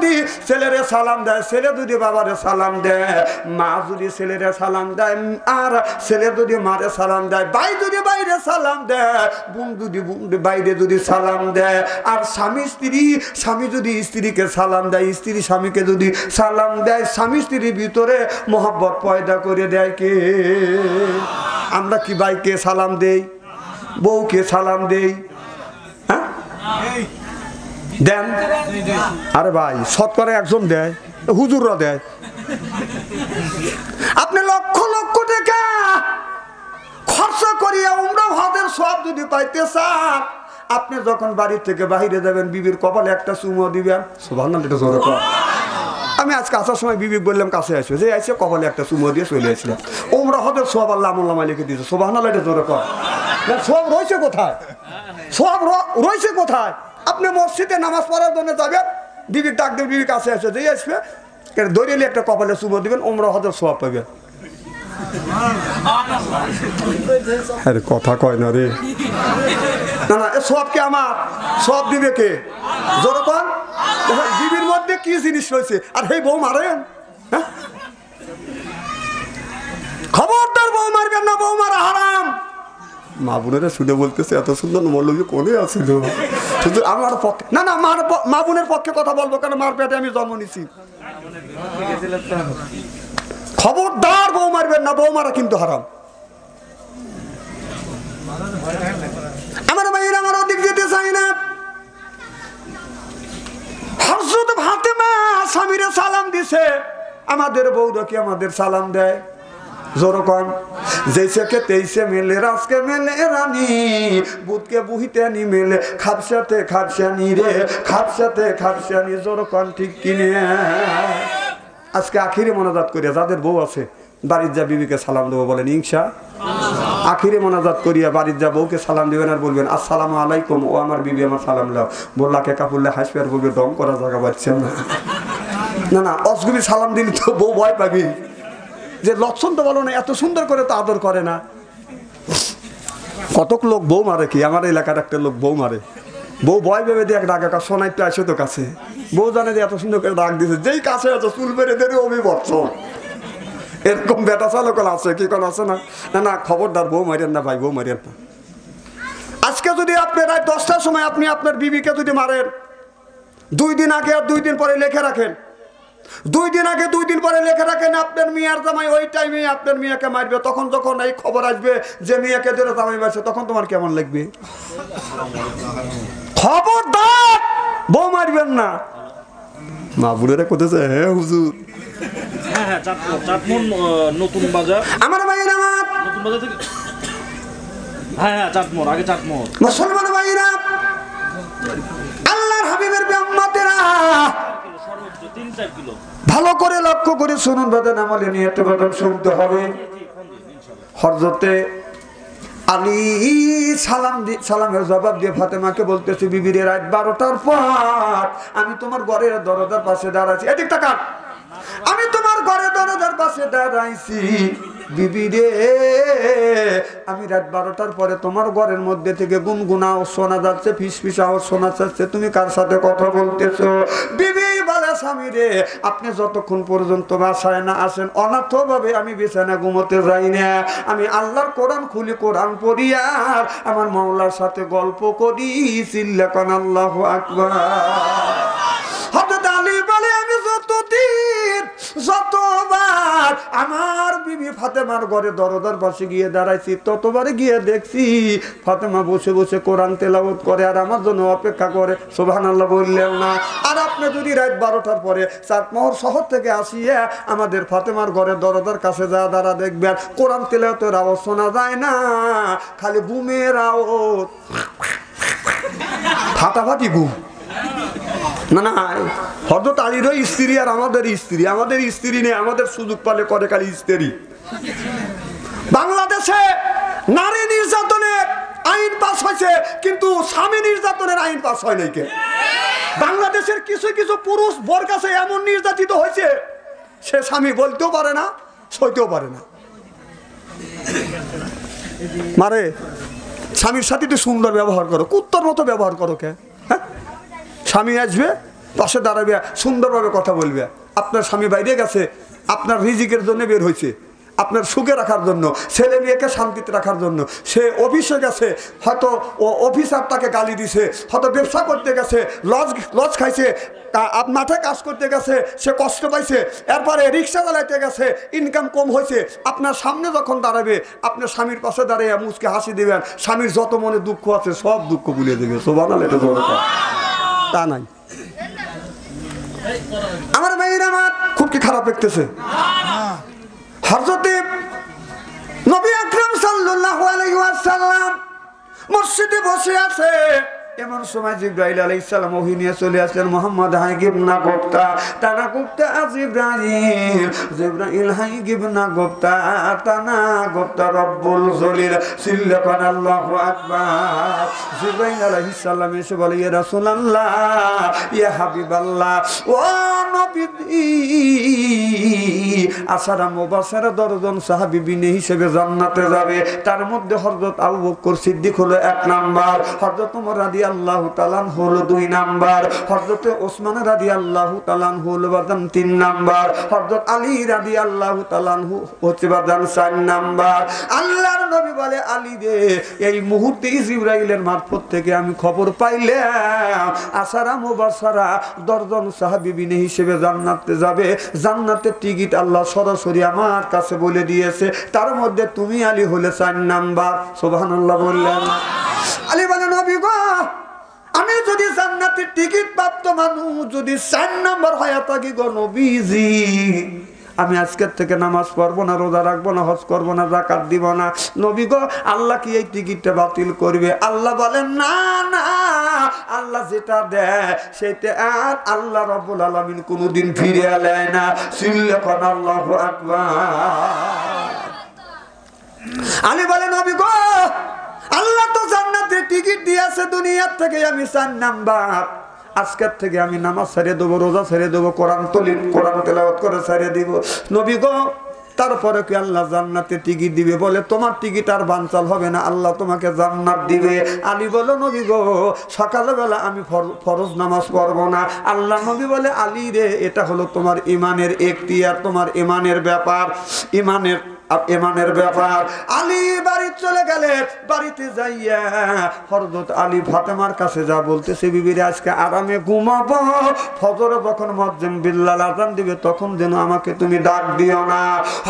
যদি ছেলেরে সালাম দেয়, ছেলে যদি বাবারে সালাম দেয়, মা যদি ছেলেরে সালাম দেয়, আর ছেলে যদি মারে সালাম দেয়, ভাই যদি বাইরে সালাম দেয়, বোন যদি বাইরে যদি সালাম দেয়, আর স্বামী যদি স্ত্রীকে সালাম দেয়, স্ত্রী স্বামীকে যদি সালাম দেয়, স্বামী স্ত্রীর ভিতরে মহব্বত পয়দা করে দেয় কে? আমরা কি ভাইকে সালাম দেই, বউকে সালাম দেই? হ্যাঁ দেন? আরে ভাই শতকরা একজন দেয়, হুজুররা দেয়। আপনি লক্ষ লক্ষ টাকা খরচা করিয়া উমরা হজের সব যদি পাইতে চান, আপনি যখন বাড়ি থেকে বাইরে যাবেন বিবির কপালে একটা চুমো দিবেন। সুবহানাল্লাহ, এটা জোরে কর। আমি আজকে আসার সময় বিবি বললাম কাছে আসবে, যে আসছে কপালে একটা চুমো দিয়ে চলে আসলাম। উমরা হজের সব আল্লাহ আমুল্লাহ লিখে দিয়েছে। সুবহানাল্লাহ, এটা জোরে কর। সব রয়েছে কোথায়? সব রয়েছে কোথায়? আপনি মসজিদে নামাজ পড়ার জন্য যাবেন, বিবির ডাক দেবেন, বিবির কাছে আসে, যে আসবে দৌড়িয়ে একটা কপালে চুমো দিবেন, উমরা হজের সব পাবেন। আরে কথা কয় না রে। না না, সব কে আমার, সব দিবে কে? যেরকম বিবির মধ্যে কি জিনিস রয়েছে, আর সেই বউ মারেন? খবরদার বউ মারবেন না, বউ মারা হারাম। মা বোনেরা শুনে বলতেছে এত সুন্দর মৌলবী কোনে আছিল শুধু আমার পক্ষে। না না, মা বোনের পক্ষে কথা বলবো, কারণ মার পেটে আমি জন্ম নিছি। খবরদার বউ মারবেন না, বউ মারা কিন্তু হারাম। আমার ভাইয়ের আমার ওদিক যেতে চাই না। হযরত ফাতেমা স্বামীরে সালাম দিছে, আমাদের বউরা কি আমাদের সালাম দেয়? যেরকম জৈসে কে তেইসে মেলে, রাজকে মেলে রানী, বুধকে বুহিতে নি মেলে, খাপসাতে খাপসানি রে, খাপসাতে খাপসানি। যেরকম ঠিক কিনে আজকে আখিরে মোনাজাত করিয়া যাদের বউ আছে বাড়ির যা বিবিকে সালাম দেবো বলেন ইনশা। আখিরে মোনাজাত করিয়া বাড়ির যা বউকে সালাম দেবেন আর বলবেন আসসালামু আলাইকুম, ও আমার বিবি আমার সালাম লাও। বললাকে কাপুরলে হাসবে আর বলবে দম করা জায়গা পাচ্ছেন না। না না, অসগুবি সালাম দিলে তো বউ ভয় পাবি, যে লক্ষণ তো বলো না, এত সুন্দর করে তো আদর করে না। কতক লোক বউ মারে, কি আমার এলাকার একটা লোক বউ মারে, বউ ভয় ভেবে দিয়ে এক ডাকা শোনাই তো আসে তো কাছে, বউ জানে যে এত সুন্দর করে ডাক দিয়েছে, যেই কাছে আছে চুল বেড়ে দেবে অভিবর্ষ। এরকম বেটা চালক আছে, কি কোন আছে না? না না, খবরদার বউ মারেন না ভাই, বউ মারেন না। আজকে যদি আপনি রাত 10টার সময় আপনি আপনার বিবিকে যদি মারেন, 2 দিন আগে আর 2 দিন পরে লিখে রাখেন, 2 দিন আগে 2 দিন পরে লিখে রাখেন, আপনার মেয়ের জামাই ওই টাইমে আপনার মেয়েকে মারবে। তখন যখন এই খবর আসবে যে মেয়েকে ধরে জামাই মারছে, তখন তোমার কেমন লাগবে? খবরদার বউ মারবেন না। মা বোনেরা কোথাছে? হ্যাঁ হুজুর, নতুন বাজার আমার ভাইয়েরা, আমার নতুন বাজার থেকে, হ্যাঁ চাটমোড়, আগে চাটমোড়। মুসলমান ভাইয়েরা, আল্লাহর হাবিবের উম্মতেরা, সর্বোচ্চ 3-4 কিলো ভালো করে লক্ষ্য করে শুনুন, বাদান আমলে নিয়ে একটা বাদান শুনতে হবে। হযরতে আলী সালামের জবাব দিয়ে ফাতেমাকে বলতেছে, বিবিরে রাত 12টার পর আমি তোমার ঘরের দরজার পাশে দাঁড়াইছি, এদিক তাকান, আমি তোমার ঘরের দরজার পাশে দাঁড়াইছি বিবি রে, আমি রাত 12টার পরে তোমার ঘরের মধ্যে থেকে গুনগুনাও শোনা যাচ্ছে, ফিসফিসাও শোনা যাচ্ছে, তুমি কার সাথে কথা বলতেছো? বিবি বলে, স্বামী রে, আপনি যতক্ষণ পর্যন্ত বাসায় না আসেন অনাথ ভাবে আমি বিছানা ঘুমোতে যাই না। আমি আল্লাহর কোরআন খুলি, কোরআন পড়ি, আর আমার মাওলার সাথে গল্প করি। চিল্লাকান আল্লাহু আকবার। হযরত আলী বলে, আমি যতবার আমার বিবি ফাতেমার ঘরে দরজার পাশে গিয়ে দাঁড়াইছি, ততবারে গিয়ে দেখছি ফাতেমা বসে বসে কোরআন তেলাওয়াত করে আর আমার জন্য অপেক্ষা করে। সুবহানাল্লাহ বললেও না। আর আপনি যদি রাত 12টার পরে চাটমোহর শহর থেকে আসিয়া আমাদের ফাতেমার ঘরে দরজার কাছে যা দাঁড়া দেখবেন, কোরআন তেলাওয়াতের আওয়াজ শোনা যায় না, খালি ঘুমের আওয়াজ, ফাটাফাটি ঘুম। না না, হযরত আলীর স্ত্রী আর আমাদের স্ত্রী নেই, আমাদের সুযোগ পালে করে খালি স্ত্রী। বাংলাদেশে নারী নির্যাতনের আইন পাস হয়েছে, কিন্তু স্বামী নির্যাতনের আইন পাস হয় নাই। কে? বাংলাদেশের কিছু কিছু পুরুষ বর কাছে এমন নির্যাতিত হয়েছে, সে স্বামী বলতেও পারে না, সইতেও পারে না। মারে, স্বামীর সাথে একটু সুন্দর ব্যবহার করো, কুত্তার মতো ব্যবহার করো। কে? হ্যাঁ, স্বামী আসবে, পাশে দাঁড়াবে, সুন্দরভাবে কথা বলবে। আপনার স্বামী বাইরে গেছে, আপনার রিজিকের জন্য বের হয়েছে, আপনার সুখে রাখার জন্য, ছেলে মেয়েকে শান্তিতে রাখার জন্য। সে অফিসে গেছে, হয়তো ও অফিসার তাকে গালি দিছে, হয়তো ব্যবসা করতে গেছে, লজ খাইছে, মাঠে কাজ করতে গেছে, সে কষ্ট পাইছে, এরপরে রিক্সা চালাইতে গেছে, ইনকাম কম হয়েছে। আপনার সামনে যখন দাঁড়াবে, আপনার স্বামীর পাশে দাঁড়িয়ে মুচকে হাসি দেবেন, স্বামীর যত মনে দুঃখ আছে সব দুঃখ ভুলে দেবে। সুবহানাল্লাহ। এটা তা নাই। আমার মেয়েরা আমার খুব কি খারাপ দেখতেছে। হযরতে নবী আকরাম সাল্লাল্লাহু আলাইহি ওয়াসাল্লাম মসজিদে বসে আছে, এমন সময় জিবরাইল আলাইহিস সালাম ওহী নিয়ে চলে আসলেন। মুহাম্মদ হাই গিবনা গুপ্তা তানা গুপ্তা জিবরাইল, জিবরাইল হাই গিবনা গুপ্তা তানা গুপ্তা রব্বুল জলিল সিল্লাকান আল্লাহু আকবার। জিবরাইল আলাইহিস সালাম এসে বলে, ইয়া রাসূলুল্লাহ, ইয়া হাবিবাল্লাহ, ও নবী, আশারা মুবাশশারা 10 জন সাহাবী বিনে হিসেবে জান্নাতে যাবে। তার মধ্যে হযরত আবু বকর সিদ্দিক হলো 1 নাম্বার, হযরত ওমর রাদিয়াল্লাহু তাআলা হলো 2 নাম্বার, হযরত ওসমান রাদিয়াল্লাহু তাআলা হলো 3 নাম্বার, হযরত আলী রাদিয়াল্লাহু তাআলা হচ্ছে 4 নাম্বার। আল্লাহর নবী বলে, আলী রে, এই মুহূর্তে জিবরাইলের মারফত থেকে আমি খবর পাইলাম আশারা মুবাশশারা 10 জন সাহাবী বিনে হিসেবে জান্নাতে যাবে। জান্নাতের টিকিট আল্লাহ সরাসরি আমার কাছে বলে দিয়েছে, তার মধ্যে তুমি আলী হলে 4 নাম্বার। সুবহানাল্লাহ বললেন। আলী বলে, নবী গো, আমি যদি জান্নাতের টিকিট প্রাপ্ত মানুষ যদি 4 নাম্বার হয়ে থাকি গো নবীজি, আমি আজকের থেকে নামাজ পড়বো না, রোজা রাখবো না, হজ করবো না, যাকাত দিব না। নবী গো, আল্লাহ কি এই টিকিটটা বাতিল করবে? আল্লাহ বলেন, না না, আল্লাহ যেটা দেয় সেটা আর আল্লাহ রাব্বুল আলামিন কোনোদিন ফিরে আলায় না। সিল্লাকান আল্লাহু আকবার। আলী বলে, নবী গো, আল্লাহ তো জান্নাতের টিকিট দিয়েছে, দুনিয়ার থেকে আমি 4 নাম্বার। আজকের থেকে আমি নামাজ ছেড়ে দেবো, রোজা ছেড়ে দেবো, কোরআন তেলাওয়াত করে ছেড়ে দিব। নবী গো, তারপরে কি আল্লাহ জান্নাতে টিকিট দিবে? বলে, তোমার টিকিট আর বানচাল হবে না, আল্লাহ তোমাকে জান্নাত দিবে। আলী বলে, নবী গো, সকালবেলা আমি ফরজ নামাজ পড়বো না। আল্লাহ নবী বলে, আলী রে, এটা হলো তোমার ইমানের এখতিয়ার, তোমার ইমানের ব্যাপার, ইমানের ব্যাপার। আলী বাড়ি চলে গেলেন। বাড়িতে যাইয়া হযরত আলী ফাতেমার কাছে যা বলতেছে, বিবিরে আজকে আরামে ঘুমাবো, ফজরে যখন মুয়াজ্জিন বিল্লাল আযান দিবে তখন যেন আমাকে তুমি ডাক দিও না।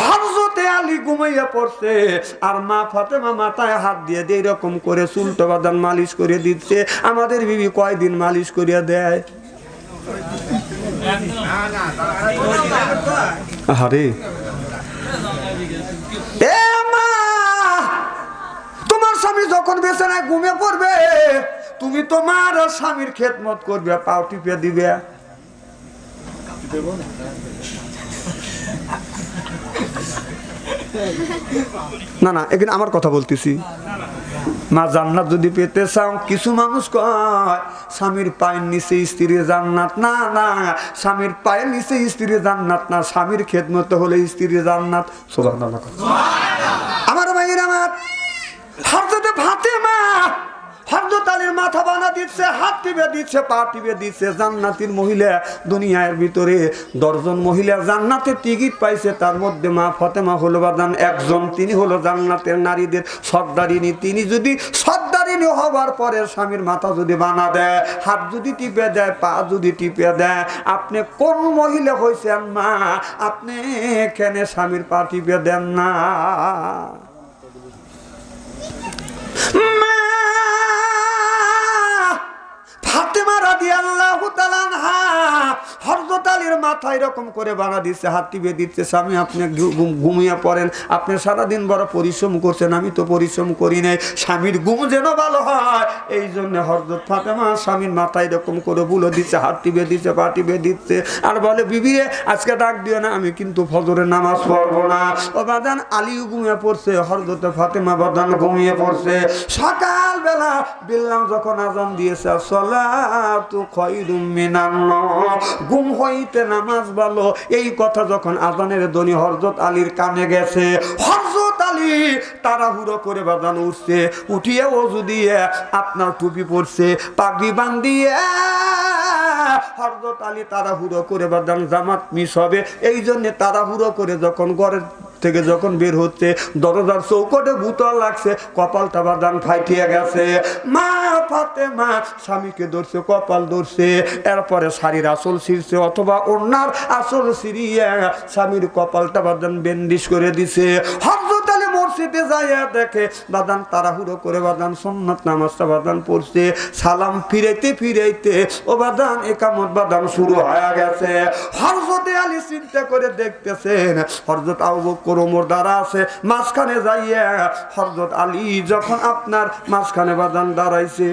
হযরতে আলী ঘুমাইয়া পড়ছে, আর মা ফাতেমা মাথায় হাত দিয়ে এরকম করে চুলটা বাদান মালিশ করে দিচ্ছে। আমাদের বিবি কয়দিন মালিশ করিয়া দেয়? আরে এ মা, তোমার স্বামী যখন বিছানায় ঘুমিয়ে পড়বে, তুমি তোমার স্বামীর খেদমত করবে, পাও টিপে দিবে। না না, এখানে আমার কথা বলতেছি। মা, জান্নাত যদি পেতে চাও, কিছু মানুষ কয় স্বামীর পায়ের নিচে স্ত্রীর জান্নাত। না না, স্বামীর পায়ের নিচে স্ত্রীর জান্নাত না, স্বামীর খেদমত হলে স্ত্রীর জান্নাত। সুবহানাল্লাহ। আমার ভাইয়ের আমার, হযরত ফাতেমা হযরত আলীর মাথা বানা দিচ্ছে, হাত টিপে দিচ্ছে, পা টিপে দিচ্ছে। জান্নাতের মহিলা দুনিয়ার ভিতরে 10 জন মহিলা জান্নাতের টিকিট পাইছে, তার মধ্যে মা ফাতেমা হলো বাদান একজন। তিনি হলো জান্নাতের নারীদের সর্দারিনী। তিনি যদি সর্দারিনী হওয়ার পরে স্বামীর মাথা যদি বানা দেয়, হাত যদি টিপে দেয়, পা যদি টিপে দেয়, আপনি কোন মহিলা হয়েছেন মা? আপনি এখানে স্বামীর পা টিপে দেন না। ফাতেমা রাদিয়াল্লাহু তাআলা আনহা হযরত আলীর মাথা এরকম করে বানা দিচ্ছে, হাত টিপে দিচ্ছে। স্বামী, আপনি ঘুমিয়ে পড়েন, আপনি সারাদিন বড় পরিশ্রম করছেন, আমি তো পরিশ্রম করি নাই, স্বামীর ঘুম যেন ভালো হয় এই জন্য হযরত ফাতেমা স্বামীর মাথা এরকম করে বুলো দিচ্ছে, হাত টিপে দিচ্ছে, পা টিপে দিচ্ছে। আর বলে, বিবি আজকে ডাক দিও না, আমি কিন্তু ফজরের নামাজ পড়বো না। ও বাদান, আলীও ঘুমিয়ে পড়ছে, হযরত ফাতেমা বাদান ঘুমিয়ে পড়ছে। সকালবেলা বিল্লাল যখন আযান দিয়েছে, সালাতু খায়রুম মিনান নাওম, ঘুম হইতে নামাজ ভালো, এই কথা যখন আযানের ধ্বনি হযরত আলীর কানে গেছে, হযরত আলী তাড়াহুড়ো করে বাদান উঠছে, উঠিয়ে ওযু দিয়ে আপনার টুপি পরছে, পাগড়ি বাঁধিয়ে হযরত আলী তাড়াহুড়ো করে বাদান জামাত মিস হবে, এই জন্য তাড়াহুড়ো করে যখন ঘরের থেকে যখন বের হচ্ছে দরজার চৌকটে বুতল লাগছে, কপালটা বাদান ফাইটিয়ে গেছে। মা ফাতেমা স্বামীকে ধরছে, কপাল ধরছে, এরপরে শাড়ির আঁচল ছিঁড়ছে অথবা ওনার আঁচল ছিঁড়িয়ে স্বামীর কপালটা বাদান বেন্ডিশ করে দিছে। হযরত আলী মসজিদে যাইয়া দেখে বাদান তাড়াহুড়ো করে বাদান সুন্নাত নামাজটা বাদান পড়ছে, সালাম ফিরাইতে ফিরাইতে ও বাদান একামত বাদান শুরু হয়ে গেছে। হযরত আলী চিন্তা করে দেখতেছেন হযরত আবু বকর ওমর দাঁড়া আছে মাঝখানে যাইয়া, হযরত আলী যখন আপনার মাঝখানে বাদান দাঁড়াইছে,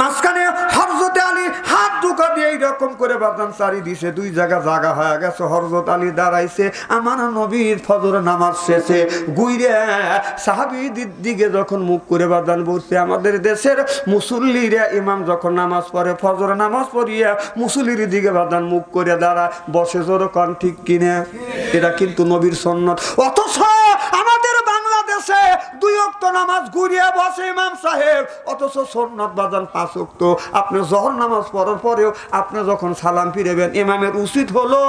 মাঝখানে হযরত আলী হাত ঢুকা দিয়ে এইরকম করে বাদান চারি দিছে, দুই জায়গা জায়গা হয়ে গেছে। হযরত আলী দাঁড়াইছে, আমার নবীর ফজরের নামাজ শেষে গুইরে সাহাবীদের দিকে যখন মুখ করে বাদান বসছে। আমাদের দেশের মুসল্লিরা ইমাম যখন নামাজ পড়ে, ফজরের নামাজ পড়িয়া মুসল্লির দিকে বাদান মুখ করে দাঁড়ায়, বসে জোরে কোন ঠিক কিনা? এটা কিন্তু নবীর সুন্নাত। অথচ আমাদের বাংলাদেশে দুই ওয়াক্ত নামাজ ঘুরিয়ে বসে ইমাম সাহেব, অথচ সুন্নাত বাদান 5 ওয়াক্ত। আপনি জোহর নামাজ পড়ার পরেও আপনি যখন সালাম ফিরাবেন, ইমামের উচিত হলো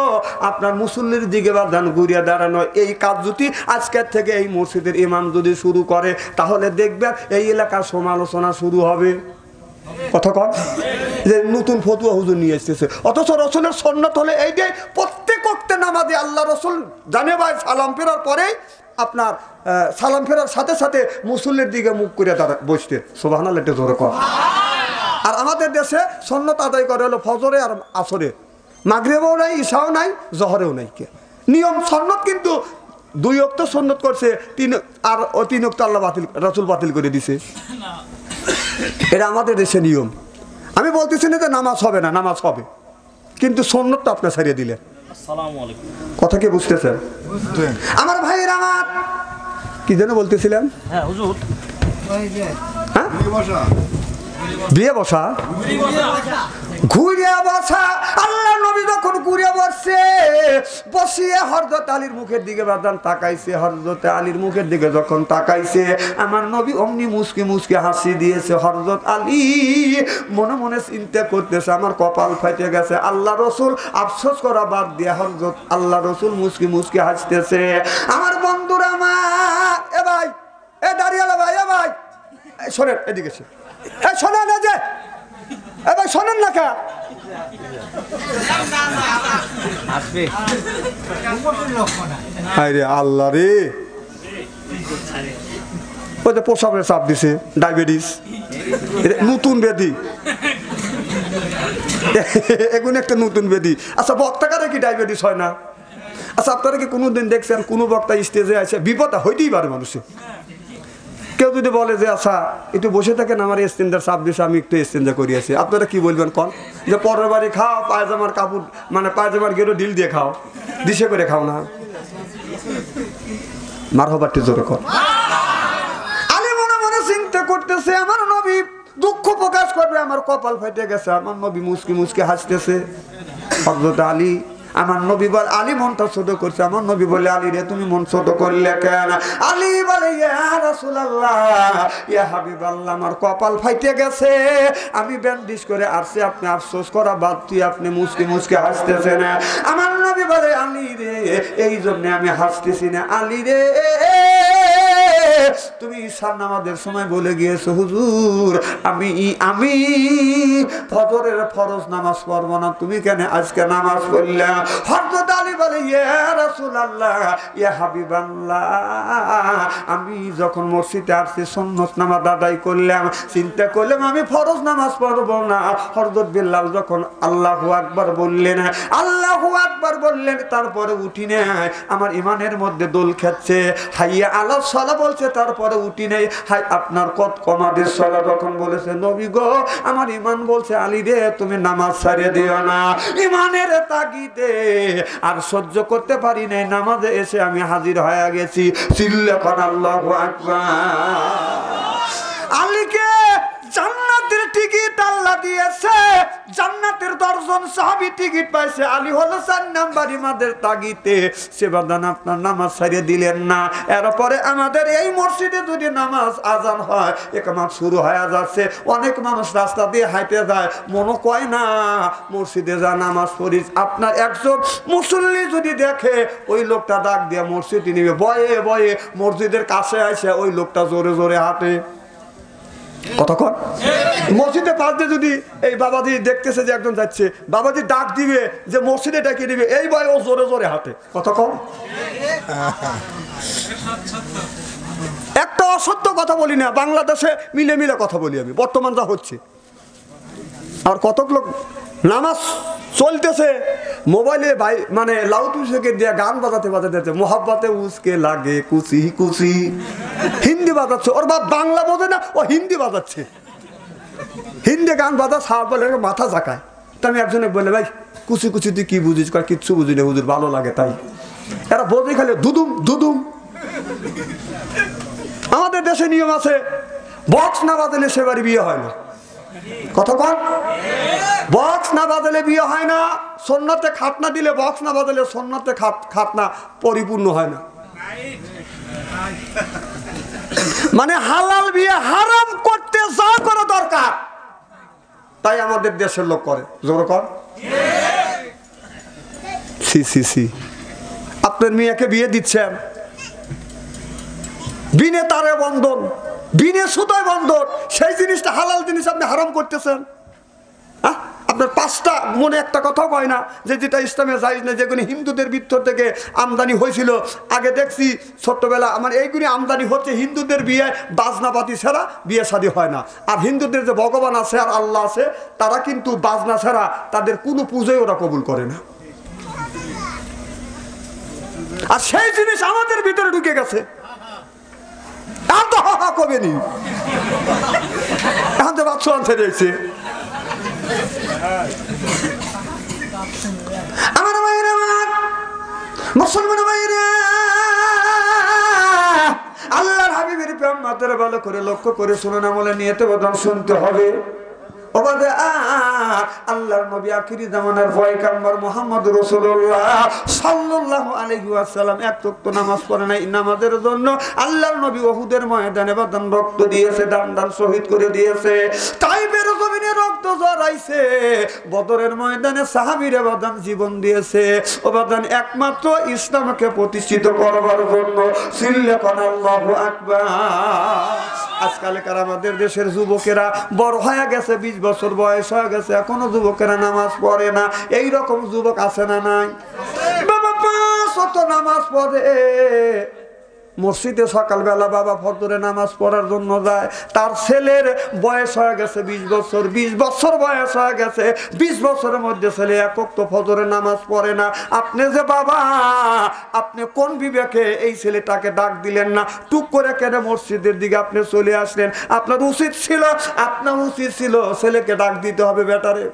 আপনার মুসল্লির দিকে বাদান ঘুরিয়ে দাঁড়ানো। এই কাজ যদি আজকের থেকে এই মসজিদের ইমাম যদি শুরু করে, তাহলে দেখবেন এই এলাকার সমালোচনা শুরু হবে। কথা কন যে নতুন ফতুয়া হুজুর নিয়ে এসেছে, অথচ রসুলের সুন্নাত হলে এইটাই, প্রত্যেক ওয়াক্তে নামাজে আল্লাহ রসুল জানে ভাই সালাম ফেরার পরে আপনার সালাম ফেরার সাথে সাথে মুসল্লির দিকে মুখ করে বসতে। সুবহানাল্লাহ, এটা জোরে কর। আর আমাদের দেশে সুন্নাত আদায় করে হলো ফজরে আর আসরে, মাগরিবেও নাই, ইশাও নাই, জহরেও নাই। কে নিয়ম সুন্নাত কিন্তু 2 ওয়াক্ত সুন্নাত করছে, 3 ওয়াক্ত আল্লাহ রাসূল বাতিল করে দিছে। এটা আমাদের দেশে নিয়ম। আমি বলতেছি না যে নামাজ হবে না, নামাজ হবে, কিন্তু সুন্নাত তো আপনি ছাড়িয়ে দিলেন। আসসালামু আলাইকুম। কথা কি বুঝতেছেন আমার ভাইয়ের? আমার কি যেন বলতেছিলাম? হ্যাঁ হুজুর, হ্যাঁ বিয়ে বসা, ঘুরিয়া বসা। আল্লাহ নবী যখন ঘুরিয়া বসছে, বসিয়ে হযরত আলীর মুখের দিকে বাদান তাকাইছে। হযরত আলীর মুখের দিকে যখন তাকাইছে, আমার নবী অমনি মুসকি মুসকি হাসি দিয়েছে। হযরত আলী মনে মনে চিন্তা করতেছে, আমার কপাল ফাইটে গেছে। আল্লাহ রসুল আফসোস করা বাদ দিয়ে হযরত আল্লাহ রসুল মুসকি মুসকি হাসতেছে। আমার বন্ধুরা, আমার এ ভাই, এ দাঁড়িয়ালা ভাই, এ ভাই শোনেন এদিকে, শোনেন না যে এবার শোনেন না কা আল্লাহ রে, ওই যে প্রসাবের চাপ দিছে, ডায়াবেটিস, নতুন ব্যাধি, এখন একটা নতুন ব্যাধি। আচ্ছা বক্তাকারে কি ডায়াবেটিস হয় না? আচ্ছা আপনারা কি কোনোদিন দেখছেন কোনো বক্তা স্টেজে আসে? বিপদ হইতেই পারে মানুষের। কেউ যদি বলে যে আচ্ছা একটু বসে থাকেন, আমার ইস্তেঞ্জার চাপ দিছে, আমি একটু ইস্তেঞ্জা করিয়েছি, আপনারা কি বলবেন কন? যে পরের বাড়ি খাও, পায়জামার কাপড় মানে পায়জামার গেরো ঢিল দিয়ে খাও, দিশে করে খাও না। মারহাবাটি জোরে কর। আলী মনে মনে চিন্তা করতেছে, আমার নবী দুঃখ প্রকাশ করবে, আমার কপাল ফেটে গেছে। আমার নবী মুসকি মুসকি হাসতেছে। হযরত আলী, আমার নবী বলে, আলী মনটা ছোট করছে। আমার নবী বলে, আলী রে তুমি মন ছোট করলে কেন? আলী বলে, ইয়া রাসূলুল্লাহ, ইয়া হাবিবাল্লাহ, আমার কপাল ফাইটে গেছে, আমি ব্যান্ডেজ করে আসছি, আপনি আফসোস করা বাদ দিয়ে আপনি মুসকি মুসকি হাসতেছেন। আমার নবী বলে, আলী রে এই জন্য আমি হাসতেছি না। আলী রে তুমি ঈশার নামাজের সময় বলে গিয়েছো, হুজুর আমি ফজরের ফরজ নামাজ পড়ব না, তুমি কেন আজকে নামাজ পড়লে? হযরত আলী বলে, ইয়া রাসূলুল্লাহ, ইয়া হাবিবাল্লাহ, আমি যখন মসজিদে আসছি সুন্নত নামাজ আদায় করলাম, চিন্তা করলাম আমি ফরজ নামাজ পড়ব না। হযরত বিল্লাল যখন আল্লাহু আকবার বললেন, আল্লাহু আকবার বললেন, তারপরে উঠি নাই, আমার ইমানের মধ্যে দোল খাচ্ছে। হাইয়া আলাস সালাহ বলছে, তারপরে উঠি নাই। হাই আপনার কত কমাদের সালাহ যখন বলেছে, নবী গো আমার ইমান বলছে, আলী রে তুমি নামাজ ছাড়িয়ে দিও না। ইমানের তাগিদে আর সহ্য করতে পারি নাই, নামাজে এসে আমি হাজির হয়ে গেছি। চিল্লা কর আল্লাহু আকবার। আলীকে জান্নাতের টিকিট আল্লাহ আল্লাহ দিয়েছে জান্নাতের 10 জন সাহাবী টিকিট পাইছে, আলী হলো 4 নাম্বার ইমাদের তাগিতে। সেবাদান আপনার নামাজ ছাড়িয়ে দিলেন না। এরপরে আমাদের এই মসজিদে যদি নামাজ আজান হয়, একামত শুরু হয়ে যাচ্ছে, অনেক মানুষ রাস্তা দিয়ে হাঁটে যায়, মনে কয় না মসজিদে যা নামাজ পড়ি। আপনার একজন মুসল্লি যদি দেখে ওই লোকটা ডাক দিয়ে মসজিদে নিবে, বয়ে বয়ে মসজিদের কাছে আসে ওই লোকটা জোরে জোরে হাঁটে। কতক্ষণ মসজিদে পাশ দিয়ে যদি এই বাবাজি দেখতেছে যে একজন যাচ্ছে, বাবাজি ডাক দিবে যে মসজিদে ডেকে দিবে, এই বয় ও জোরে জোরে হাঁটে। কতক্ষণ একটা অসত্য কথা বলি না, বাংলাদেশে মিলে মিলে কথা বলি আমি, বর্তমান যা হচ্ছে। আর কতক লোক নামাজ চলতেছে মোবাইলে মানে লাউড স্পিকার দিয়ে গান বাজাতে বাজাতে, মোহাব্বতে উসকে লাগে কুচি কুচি হিন্দি বাজাচ্ছে। ওর বাপ বাংলা বোঝে না, ও হিন্দি বাজাচ্ছে, হিন্দি গান বাজা সার বলে মাথা ঝাঁকায়। তা আমি একজনে বলে, ভাই কুচি কুচি তুই কি বুঝিস? কিচ্ছু বুঝি না হুজুর, ভালো লাগে তাই। এরা বোঝে খালি দুদুম দুদুম। আমাদের দেশে নিয়ম আছে, বক্স না বাজালে সে বাড়ি বিয়ে হয় না। কতক্ষণ বক্স না বাজালে বিয়ে হয় না। সুন্নতে খাতনা দিলে বক্স না বাজালে সুন্নতে খাতনা পরিপূর্ণ হয় না। মানে হালাল বিয়ে হারাম করতে যা করে দরকার তাই আমাদের দেশের লোক করে। জোর কর সি সি সি। আপনার মেয়েকে বিয়ে দিচ্ছেন, বিনে তারে বন্ধন, বিনে সুতায় বন্ধন, সেই জিনিসটা হালাল জিনিস আপনি হারাম করতেছেন। আপনার 5টা মনে একটা কথাও কয় না যে যেটা ইসলামে জায়েজ না, যেগুলি হিন্দুদের ভিতর থেকে আমদানি হয়েছিল। আগে দেখছি ছোট্টবেলা আমার এইগুলি আমদানি হচ্ছে হিন্দুদের বিয়ে বাজনাপাতি ছাড়া বিয়ে শাদী হয় না। আর হিন্দুদের যে ভগবান আছে আর আল্লাহ আছে, তারা কিন্তু বাজনা ছাড়া তাদের কোনো পুজোই ওরা কবুল করে না। আর সেই জিনিস আমাদের ভিতরে ঢুকে গেছে। আর তো হা কবে নি, এখন তো বাচ্চা আনতে রয়েছে। আমার ভাইরা, আমার মুসলমান ভাইরা, আল্লাহর হাবিবের প্রেম মাত্র ভালো করে লক্ষ্য করে শুনুন, আমলে নিয়তে বদন শুনতে হবে। আল্লাহর নবী আখিরি জামানার পয়গম্বর মুহাম্মদ রাসূলুল্লাহ সাল্লাল্লাহু আলাইহি ওয়াসাল্লাম এক ওয়াক্ত নামাজ পড়ে নাই। নামাজের জন্য আল্লাহর নবী উহুদের ময়দানে বাদান রক্ত দিয়েছে, দান দান শহীদ করে দিয়েছে। তাইফের জমিনে রক্ত ঝরাইছে, বদরের ময়দানে সাহাবীরা বাদান জীবন দিয়েছে। ও বাদান একমাত্র ইসলামকে প্রতিষ্ঠিত করবার জন্য সিল্লাকান আল্লাহু আকবার। আজকালকার আমাদের দেশের যুবকেরা বড় হয়ে গেছে, 20 বছর বয়স হয়ে গেছে, এখনো যুবকেরা নামাজ পড়ে না। এই রকম যুবক আছে না নাই? বাবা 5 ওয়াক্ত নামাজ পড়ে, মসজিদে সকালবেলা বাবা ফজরে নামাজ পড়ার জন্য যায়। তার ছেলের বয়স হয়ে গেছে 20 বছর, 20 বছর বয়স হয়ে গেছে, 20 বছরের মধ্যে ছেলে এক ওয়াক্ত ফজরে নামাজ পড়ে না। আপনি যে বাবা, আপনি কোন বিবেকে এই ছেলেটাকে ডাক দিলেন না? টুক করে কেন মসজিদের দিকে আপনি চলে আসলেন? আপনার উচিত ছিল ছেলেকে ডাক দিতে হবে, বেটারে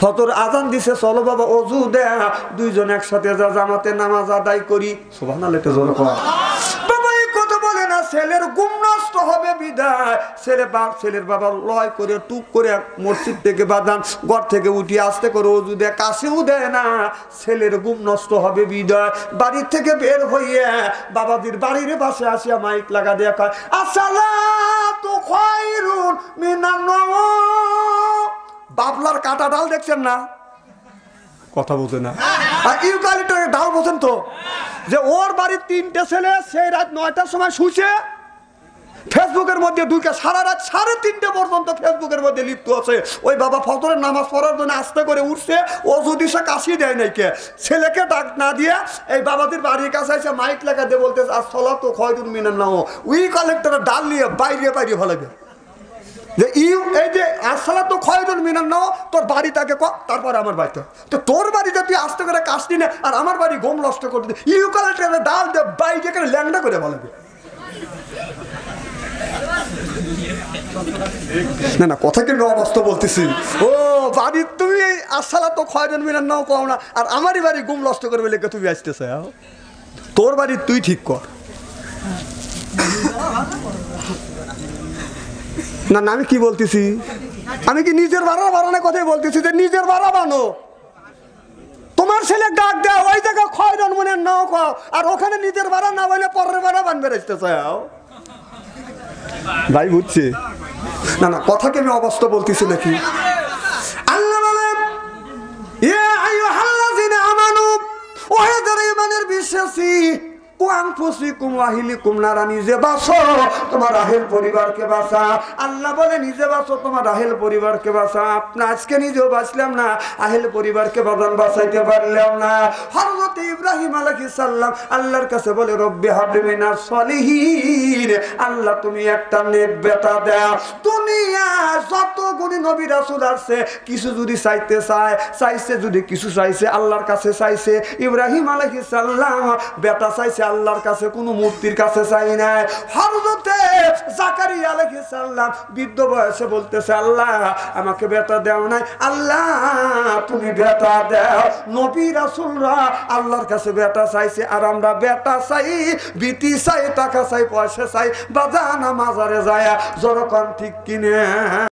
ফজর আজান দিছে, চলো বাবা অজু দেয়া, দুইজন একসাথে যা জামাতে নামাজ আদায় করি। সুবহানাল্লাহ, এটা জোরে কর। বাবা এই কথা বলে না, ছেলের ঘুম নষ্ট হবে বিদায়। ছেলের বাবা লয় করে টুক করে মসজিদ থেকে বাদান ঘর থেকে উঠি আস্তে করে অজু দেয়, কাছেও দেয় না, ছেলের ঘুম নষ্ট হবে বিদায়। বাড়ির থেকে বের হইয়া বাবাজির বাড়ির পাশে আসিয়া মাইক লাগা দেয়া কয়, আসসালাতু খায়রুন মিনান নাওম। বাবলার কাটা ডাল দেখছেন না? কথা বোঝে না। আর ইউক্যালিপটাসের ডাল বোঝেন তো, যে ওর বাড়ির 3টে ছেলে সেই রাত 9টার সময় শুইছে, ফেসবুকের মধ্যে ঢুকে সারা রাত 3:30 পর্যন্ত ফেসবুকের মধ্যে লিপ্ত আছে। ওই বাবা ফজরের নামাজ পড়ার জন্য আস্তে করে উঠছে, ও যদি সে কাশি দেয় নাই কে, ছেলেকে ডাক না দিয়ে এই বাবাদের বাড়ির কাছে এসে মাইক লাগা দিয়ে বলতেছে আসসালাতু খায়রুন মিনান নাওম। উই কালেক্টরের ডাল নিয়ে বাইরে ফেলাবে যে এই যে আসসালাতু খায়রুন মিনান নাওম, তোর বাড়ি তাকে ক, তারপরে আমার বাড়িতে। তো তোর বাড়িতে তুই আস্তে করে কাশি নে, আর আমার বাড়ি ঘুম নষ্ট করে দে, ইউ কালেক্টরের ডাল দিয়ে বাইরে করে ল্যাংড়া করে ফেলাবে। না না, কথা কিন্তু অবস্থা বলতেছি। ও বাড়ি তুমি আসসালাতু খায়রুন মিনান নাওম কও না, আর আমারই বাড়ি ঘুম নষ্ট করবে লেগে তুমি আসতেছ। তোর বাড়ি তুই ঠিক কর। না না, আমি কি বলতেছি, আমি কি নিজের ভাড়া বাড়ানোর কথাই বলতেছি যে নিজের ভাড়া বানো। তোমার ছেলে ডাক দেয় ওই জায়গায় খয়রন মনে নাও খাও, আর ওখানে নিজের ভাড়া না বানে পরের ভাড়া বানবে রাখতে চাও। ভাই বুঝছি না, না কথাকে আমি অবাস্তব বলতেছি নাকি? আল্লাহ বলেন ইয়া আইয়ুহাল্লাযিনা আমানু, ওহে যারা ঈমানের বিশ্বাসী, নিজে বাঁচো তোমার রাহেল পরিবারকে বাঁচা। আল্লাহ বলে নিজে বাঁচো তোমার রাহেল পরিবারকে বাঁচা। আপনি আজকে নিজেও বাঁচলাম না, আহেল পরিবারকে বাঁচাইতে পারলাম না। হযরত ইব্রাহিম আলাইহিস সালাম আল্লাহর কাছে বলে রব্বি হাবলি মিনাস সলিহিন, আল্লাহ তুমি একটা নেক বেটা দাও। দুনিয়া যতগুলো নবী রাসূল আসছে কিছু যদি চাইছে যদি কিছু চাইছে আল্লাহর কাছে চাইছে। ইব্রাহিম আলাইহিস সালাম বেটা চাইছে আল্লাহর কাছে, কোনো মূর্তির কাছে চাই নাই। হযরতে জাকারিয়া আলাইহিস সালাম বৃদ্ধ বয়সে বলতেছে আল্লাহ আমাকে বেটা দাও নাই, আল্লাহ তুমি বেটা দাও। নবী রাসূলরা আল্লাহর কাছে বেটা চাইছে, আর আমরা বেটা চাই, বিটি চাই, টাকা চাই, পয়সা চাই, বাজানা মাজারে যায়। জোরকন ঠিক কিনে